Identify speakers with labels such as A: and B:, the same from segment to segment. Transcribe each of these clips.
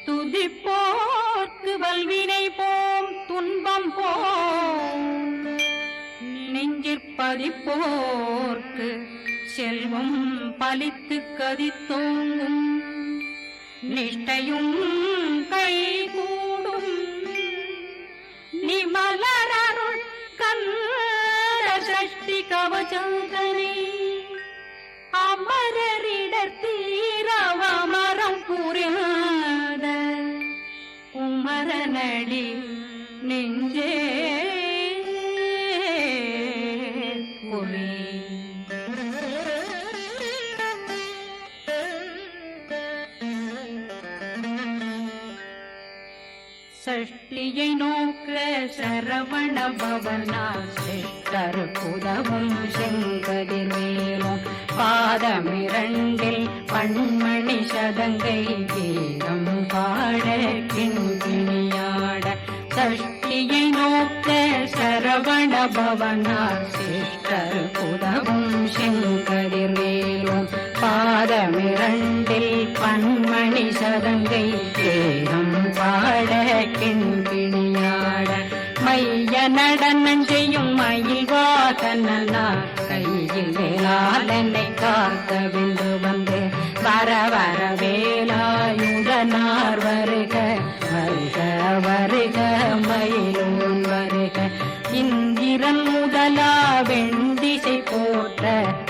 A: துதிப்போர்க்கு வல்வினை போம் துன்பம் போம் நெஞ்சிற்பதிப்போர்க்கு செல்வம் பலித்து கதித்தோங்கும் நிஷ்டையும் கைகூடும் நிமலரருள் கந்த சஷ்டி கவசந்தனை அமரரிடர் தீரவமரம் புரியாத குமரனடி நெஞ்சே சஷ்டியை நோக்க சரவண பவனா சிஷ்டர் புதவும் செங்கதிர்வேலும் பாதமிரண்டில் பண்மணி சதங்கை கீதம் பாட கிண்கிணியாட சஷ்டியை நோக்க சரவண பவனா சிஷ்டர் புதவும் செங்கதிர்வேலும் பாதமிரண்டில் பண்மணி சதங்கை கீதம் பாட கிண்கிணியாட மைய நடனம் செய்யும் மயில் வாகனா கையில் வேளாளனை காக்க விந்து வந்து வர வர வேலாயுதனார் வருக வருக வருக மயிலோன் வருக இந்திரன் முதலா வெண்டிசை போற்ற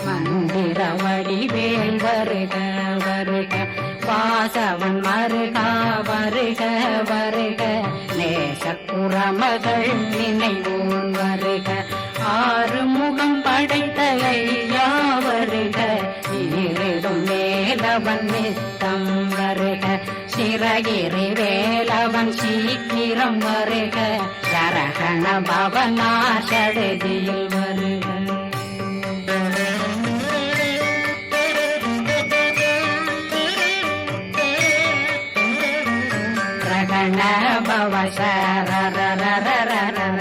A: மந்திர வடிவேல் வருக வருக வாசவன் மருகா வருக வருக நேசக்குறமகள் நினைவோன் வருக ஆறு முகம் படைத்த ஐயா வருக ஈரிடும் வேலவன் நித்தம் வருக சிறகிரி வேலவன் சீக்கிரம் வருக சரகண பவனா சடுதியில் வருக ரகண பவ சரரரரரர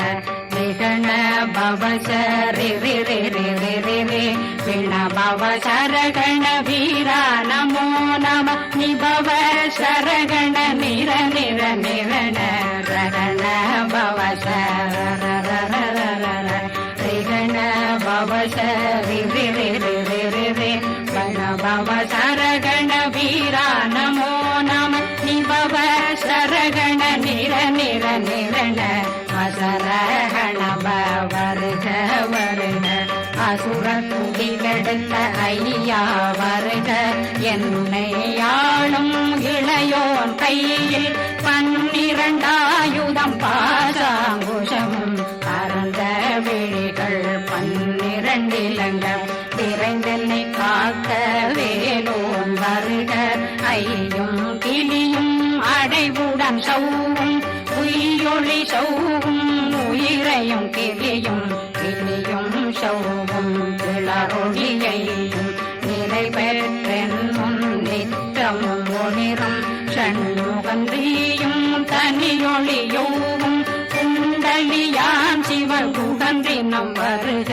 A: விகண பவ சரி ரி ரி ரி ரி ரி ரி விண பவ சரகண வீரா நமோ நம நிபவ சரகண நிர நிர நிரண ரகண பவ சரரரரரர ரிகண பவ சரி ரி ரி ரி ரி ரி ரி வண பவ சரகண வீரா நமோ நம நிபவ சரகண நிர நிர நிரண வசரகண வருக வருக அசுர துடிகெடுத்த ஐயா வருக என்னை ஆளும் இளையோன் கையில் 12 ஆயுதம் பாசாங்குஷம் பரந்த விழிகள் 12 இலங்கம் விரைந்தென்னை காக்க வேலோன் வருக ஐயும் கிளியும் அடைவுடன் சௌவும் உயிரொளி சௌவும் உயிரையும் கிளியும் கிளியும் சௌவும் கிளரொளியையும் நிறைவேற்றென் முன் நித்தமும் ஒளிரும் சண்முகந்தியும் தனியொளியோவும் குண்டலியான் சிவ குகந்தினம் வருக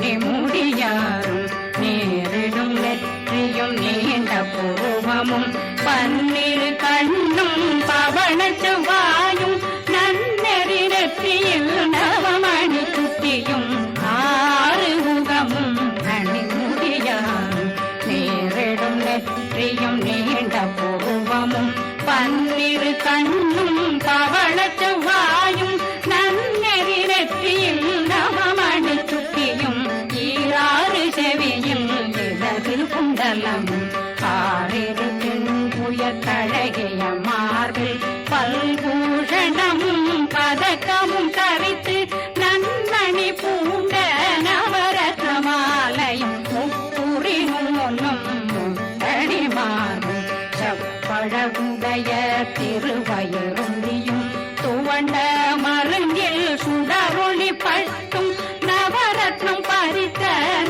A: மணிமுடியாரும் நேரிடும் நெற்றியும் நீண்ட பூவமும் 12 கண்ணும் பவன செவ்வாயும் நன்னெறி நெற்றியில் நவமணி குட்டியும் 6 முகமும் மணிமுடியாரும் நேரிடும் நெற்றியும் நீண்ட பூவமும் 12 கண்ணும் பவன செவ்வாயும் நன்னெறி நெற்றியில் நவமணி குட்டியும் 6 செவியில் இடது குண்டலம் 6 புயத்தழகிய மார்பில் பல்பூஷணமும் பதக்கமும் தரித்து நன்மணி பூண்ட நவரத்ன மாலையும் முப்புரி மூன்னும் முத்தடி மாறும் செப்பழகுடைய திருவயருந்தியும் துவண்ட மருங்கில் சுடரொளி பட்டும் நவரத்னம் பறித்த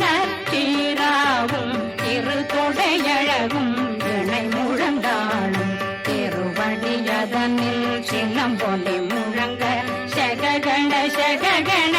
A: நச்சீராவும் திரு தொடையழகும் இணை முழந்தாளும் திருவடியதனில் சிலம்பொலி முழங்க சககண சககண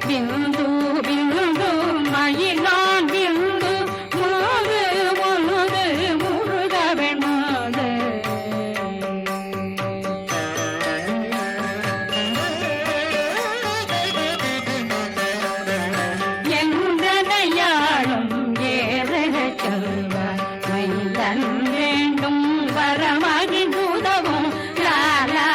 A: பிந்து பிந்து மயிலான் பிந்து முழுது முழுது முழுத வெண்மாது எந்தனையாளும் ஏறக செல்வார் மைந்தன் வேண்டும் வரமகி உதவும் லாலா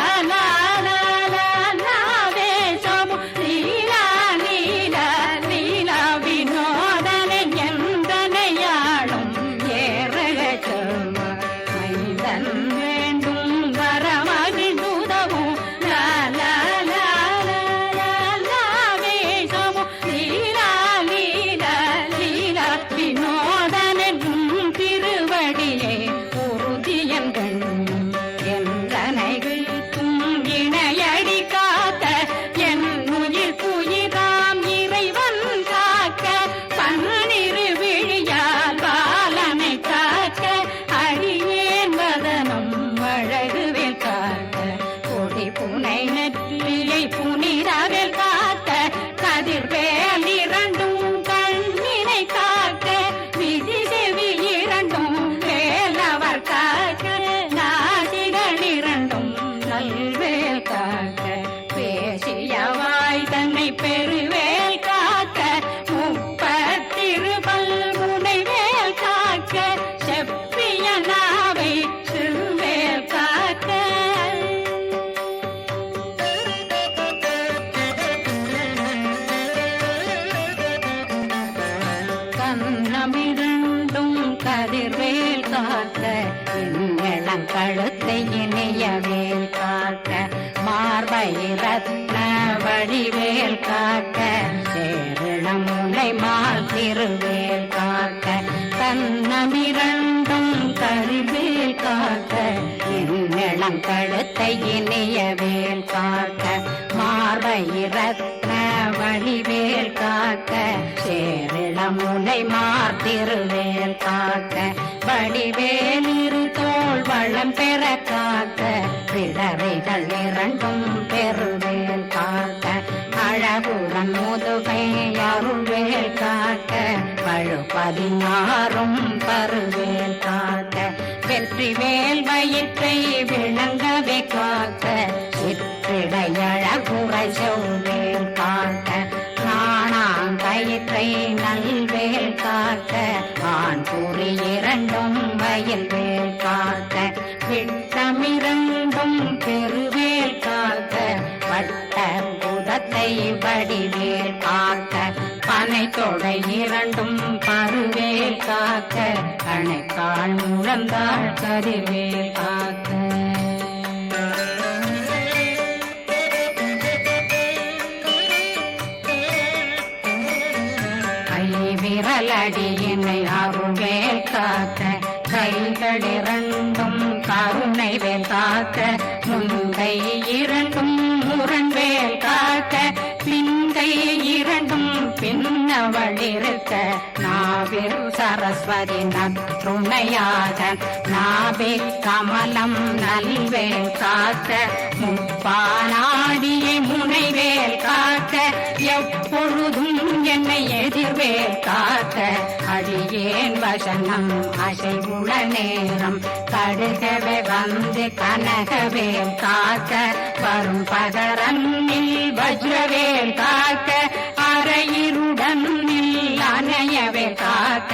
A: பெருவேல் காக்க முப்பத்திருபல் முனைவேல் காக்க செப்பிய நாவை சிறுவேல் காக்க கண்ணமிரண்டும் கதிர்வேல் காக்க இளங்கழுத்தை இணையவேல் காக்க மார்பை ரத்ன வடிவேல் காக்க சேரணம் முனை மால் திருவேல் காக்க கண்ணமிரண்டும் கதிர்வேல் காக்க இளங்கழுத்தை இணையவேல் காக்க மார்பை ரத்ன வடிவேல் காக்க சேரணம் முனை மால் திருவேல் காக்க வடிவேல் இரு தோள் வளம் பெற காக்க பிடரைகள் இரண்டும் பெருவேல் காக்க அழகுடன் முதுகை அருள்வேல் காக்க பழு 16 பருவேல் காக்க வெற்றி வேல் வயிற்றை விளங்கவே காக்க சிற்றிடையழகுரை செவ்வேல் காக்க நாணாங்கயிற்றை நல்வேல் காக்க ஆண் குறி இரண்டும் வயல்வேல் காக்க விட்டமிரண்டும் பெருவேல் காக்க வட்ட புதத்தை வடிவேல் காக்க பனை தொடை இரண்டும் பருவேல் காக்க கணைக்கால் முழந்தாள் கதிர்வேல் காக்க விரலடியினை அருள்வேல் காக்க கைகள் இரண்டும் கருணை வேல் காக்க முந்தை இரண்டும் முரண்வேல் காக்க பிந்தை இரண்டும் பின்னவளிருக்க நாவில் சரஸ்வதி நற்றுணையாக நாவே கமலம் நல்வேல் காக்க முப்பானாடியை முனைவேல் காக்க எப்பொழுதும் என்னை எதிர்வேல் காக்க அடியேன் வசனம் அசைவுள நேரம் கடுகவே வந்து கனகவேல் காக்க வரும் பகரன்னில் வஜ்ரவேல் காக்க அரையிருடன் அணையவே காக்க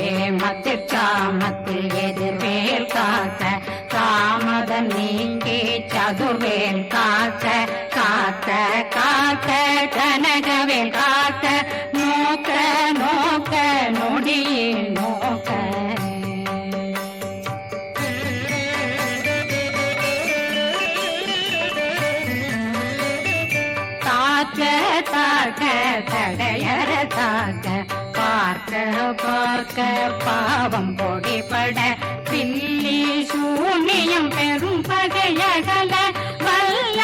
A: ஏமத்தில் சாமத்தில் எதிர்வேல் காக்க தாமத நீங்கி சதுர்வேல் காக்க காக்க காக்க கனகவேல் காக்க நோக்க நோக்க நொடியில் நோக்க தாக்க தாக்க தடையற தாக்க பார்க்க பார்க்க பாவம் பொடிபட பில்லி சூனியம் பெரும் பகையகல வல்ல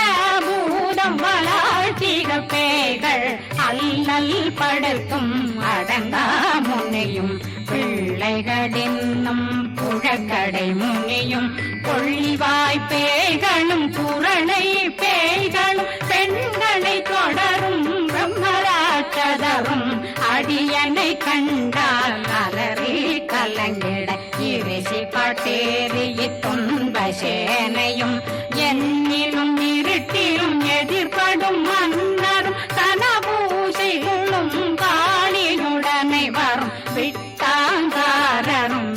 A: பூதம் வளாழ்த்திக பேய்கள் அல்லல் படுத்தும் அடங்கா முனையும் பிள்ளைகளின்னும் புழக்கடை முனியும் கொள்ளிவாய் பேய்களும் குரளை பேய்களும் பெண்களை தொடரும் பிரம்மராட்சதரும் அடியனை கண்டால் அலறி கலங்கிட இரிசி பட்டேறிய துன்ப சேனையும் என்னிலும் இருட்டிலும் எதிர்படும் மன்னரும் கனபூசைகளும் காளியுடனை வரும் விட்டாங்காரரும்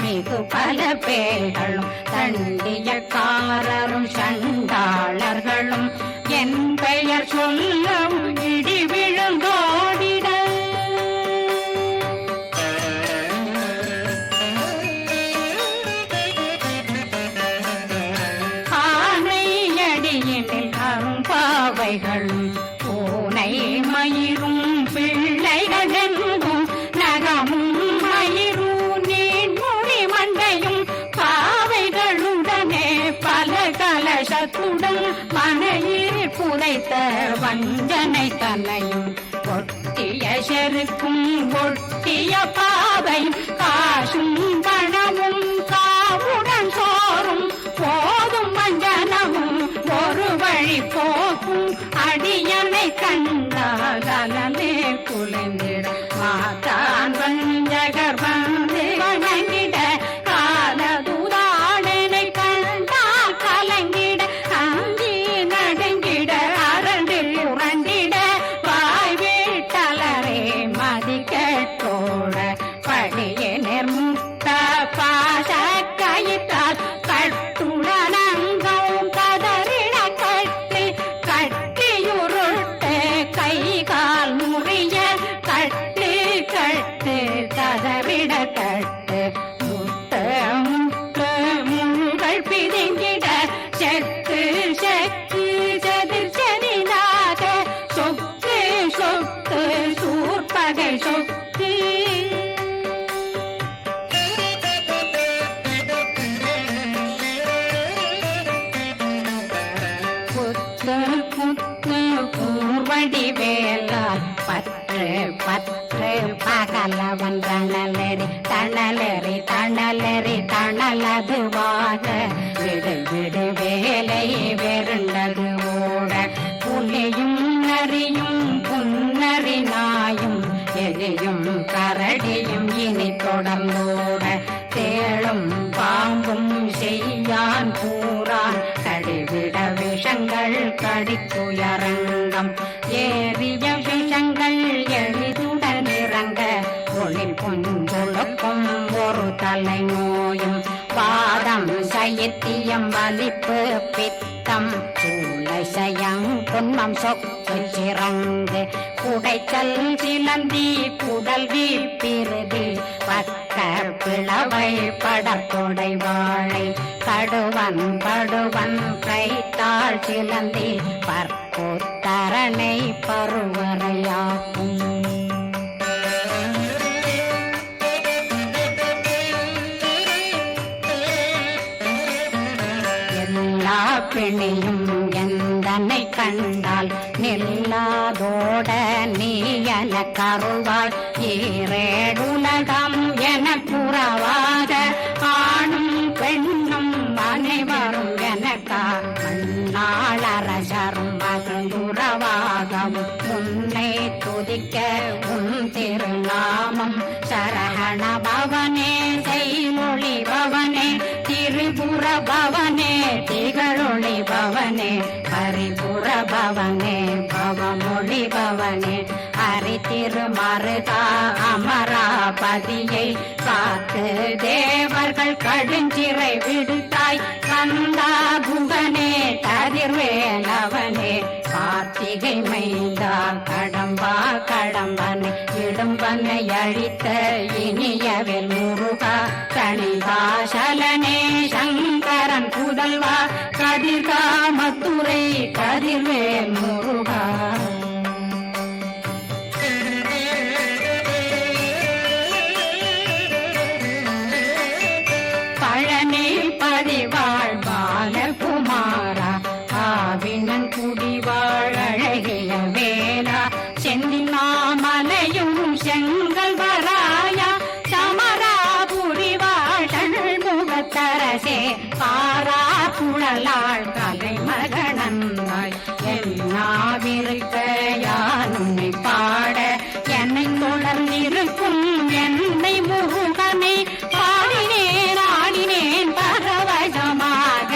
A: மிகு பல பேர்களும் தண்டியக்காரரும் சண்டாளர்களும் என் பெயர் சொல்லவும் இடி விழுந்தோடிட ஆனையடியினில் அரும்பாவைகளும் பூனை மயிரும் பிள்ளைகளெங்கும் நகமும் மயிரும் நீன்மொழி மண்டையும் பாவைகளுடனே பல கலசத்துடன் மனையில் புதைத்த வஞ்சனை தன்னையும் ஒட்டிய செருக்கும் ஒட்டிய பாவையும் காசும் பணமும் காவுடன் சோறும் போதும் வஞ்சனமும் ஒரு வழி போக்கும் அடியனை கண்டாலே குலைந்திட மாத்தான் வஞ்சகர் வந்து வணங்கிட காலதுதாடனை கண்டால் கலங்கிட அஞ்சி நடுங்கிட அரண்டு உரண்டிட வாய் வீட்டலரே மதிக்கட்டோட படியினர் முத்த பாச கயிற்றால் கட்டுடனங்கவும் கதறிட கட்டு கட்டியுருட்டு கை கால் முறிய கட்டு கட்டு கதறிட கட்டு முட்ட முட்டு முள்கள் பிதுங்கிட செக்கு செக்கு செதிர் செதினாக சொக்கு சொக்கு சூர்பகை சொக்கு புத்து புத்து பூர்வடி வேலால் பற்று பற்று பகலவன் தணலெறி தணலெறி தணலெறி தணலதுவாக விடு விடு வேலை வெருண்டது ஓட புலியும் நரியும் புன்னறி நாயும் எலியும் கரடியும் இனி தொடர்ந்தோட தேளும் பாம்பும் செய்யான் கூறான் கடிவிட விஷங்கள் கடித்துயரங்கம் ஏறிய விஷங்கள் எளிதுடன் இறங்க ஒளில் புஞ்சுழுக்கும் ஒரு தலை நோயும் பாதம் சைத்தியம் வலிப்பு பித்தம் சூளைசயம் புன்மம் சொக்கு சிறங்கு குடைச்சல் சிலந்தி குடல் வீப்பிருதி பக்க பிளவை படத்தொடை வாழை கடுவன் படுவன் கைத்தாள் சிலந்தி பற்புத்தரணை பருவரையாக்கும் எல்லா பிணியும் எந்தனை கண்டால் நில்லாதோட நீ என கருவாய் ஈரேடுலகம் என புறவாத ஆணும் பெண்ணும் அனைவரும் எனக்கா மண்ணாளரசரும் மகிழ்ந்துறவாகவும் உன்னை துதிக்க உன் திருநாமம் சரகண பவனே செய்மொழி பவனே திரிபுர பவனே திகழொளி பவனே பரிபுர பவனே பவமொழி பவனே ஹரி திருமருகா அமராபதியை காத்து தேவர்கள் கடுஞ்சிறை விடுத்தாய் கந்தா குகனே கதிர்வேலவனே கார்த்திகை மைந்தா கடம்பா கடம்பனை இடும்பனை அழித்த இனியவில் முருகா தனிவாசலனே சங்கரன் புதல்வா கதிர்காமத்துறை கதிர்வேல் முருகா பழனி பதிவாழ் பாலகுமாரா ஆவினன் குடிவாழ் அழகிய வேலா செந்திமாமலையும் செங்கல் வராயா சமராபுரி வாழல் முகத்தரசே பாரா கல்லாள் கலைமகனந்தாய் என்னாவிருக்க யானுன்னை பாட என்னை தொடர்ந்திருக்கும் என்னை முருகனை பாடினேன் ஆடினேன் பரவசமாக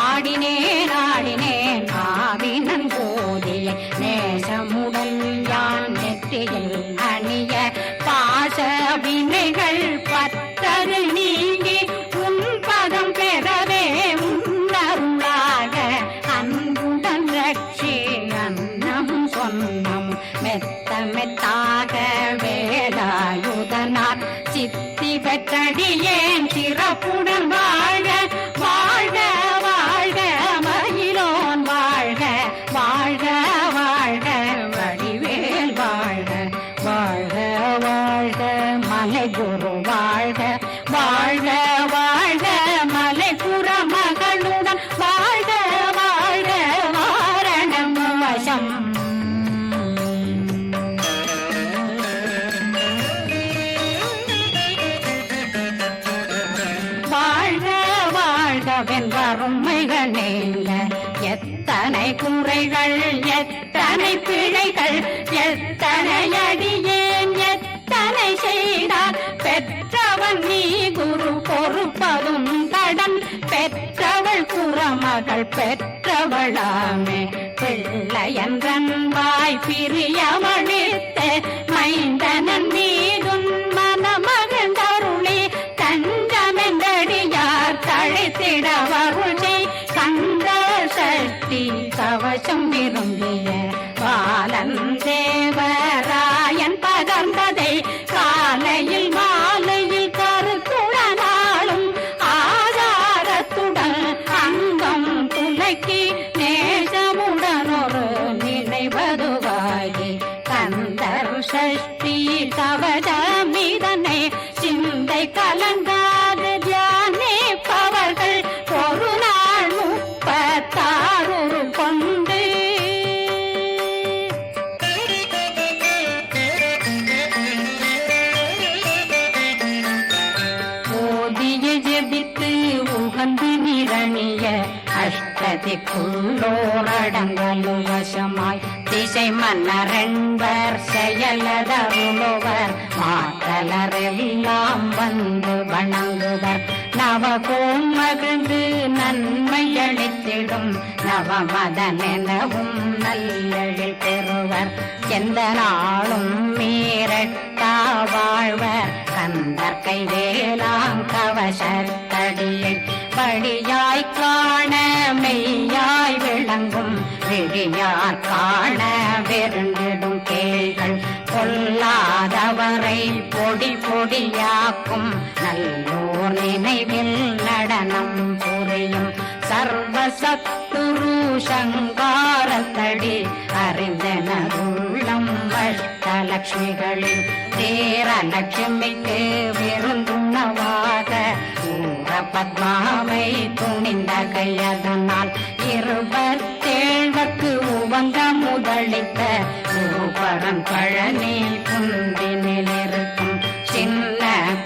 A: ஆடினேன் ஆடினேன் ஆவினன் போதிய நேசமுடல் யான் நெற்றியில் அணிய பாச வினைகள் பத்தது நீங்கி உன் பதம் பெறவே உன்னருளாக அன்புடன் ரட்சி அன்னம் சொன்னம் மெத்த மெத்தாக வேலாயுதனார் சித்தி பெற்றடியேன் சிறப்புடன் வாழ வாழ்க வாழ்க மயிலோன் வாழ்க வாழ்க வாழ்க வடிவேல் வாழ்க வாழ்க வாழ்க மலை குரு வாழ்க வாழ்க வாழ்க மலை புற மகளுடன் வாழ்க வாழ்க வாரணம் வசம் வாழ்க வாழ்கவென் வறுமைகள் நீங்க எத்தனை குறைகள் எத்தனை பிழைகள் எத்தனை அடியேன் எத்தனை செய்தார் பெற்றவன் நீ குரு பொறுப்பதும் கடன் பெற்றவள் குறமகள் பெற்றவளாமே பிள்ளையன்றன் வாய் பிரியமளித்த மைந்தனன் மீதுன் மனமகந்தருளி தஞ்சமென்றடியார் தழைத்திட வருளை கந்த சக்தி கவசம் விரும்பிய பாலன் தேவராயன் பகர்ந்ததை காலையில் மாலையில் கருத்துடனாலும் ஆதாரத்துடன் அங்கம் துலக்கி நேசமுடன் ஒரு நினைவதுவாகி கந்தர் சஷ்டி கவசமிதனை சிந்தை கலங்காது தியானிப்பவர்கள் ஒரு நாள் 36 கொண்டு ஓதிய ஜெபித்து உகந்து நிரணிய அஷ்டதிக்குள்ளோரடங்கலும் வசமாய் திசை மன்னரென்பர் செயலதருளுவர் மாற்றலரெல்லாம் வந்து வணங்குவர் நவகோம் மகிழ்ந்து நன்மையளித்திடும் நவமதனெனவும் நல்லெழில் பெறுவர் எந்த நாளும் மீறட்டா வாழ்வர் கந்தர் கைவேலாம் கவசத்தடியை படியாய் காண மெய்யாய் விளங்கும் விழியார் காண வெருண்டிடும் கேள்கள் கொல்லாதவரை பொடி பொடியாக்கும் நல்லோர் நினைவில் நடனம் புரியும் சர்வசத்துரு சங்காரத்தடி அறிந்தனருள்ளம் அஷ்டலட்சுமிகளில் தேரலட்சுமிக்கு விருந்துணவாக ஊர பத்மாவை துணிந்த கையதனால் 27 உவங்க முதலித்த குருபரன் பழனி குந்தினில் இருக்கும் சின்ன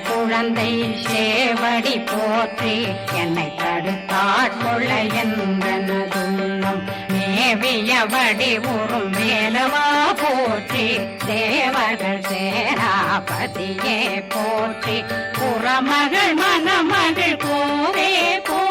A: குழந்தை சேவடி போற்றி என்னை தடுத்தாட்கொள்ள என்றனதுள்ளம் மேவியபடி உறும் மேலவா போற்றி தேவர்கள் சேனாபதியே போற்றி புறமகள் மணமகள் கோவே போ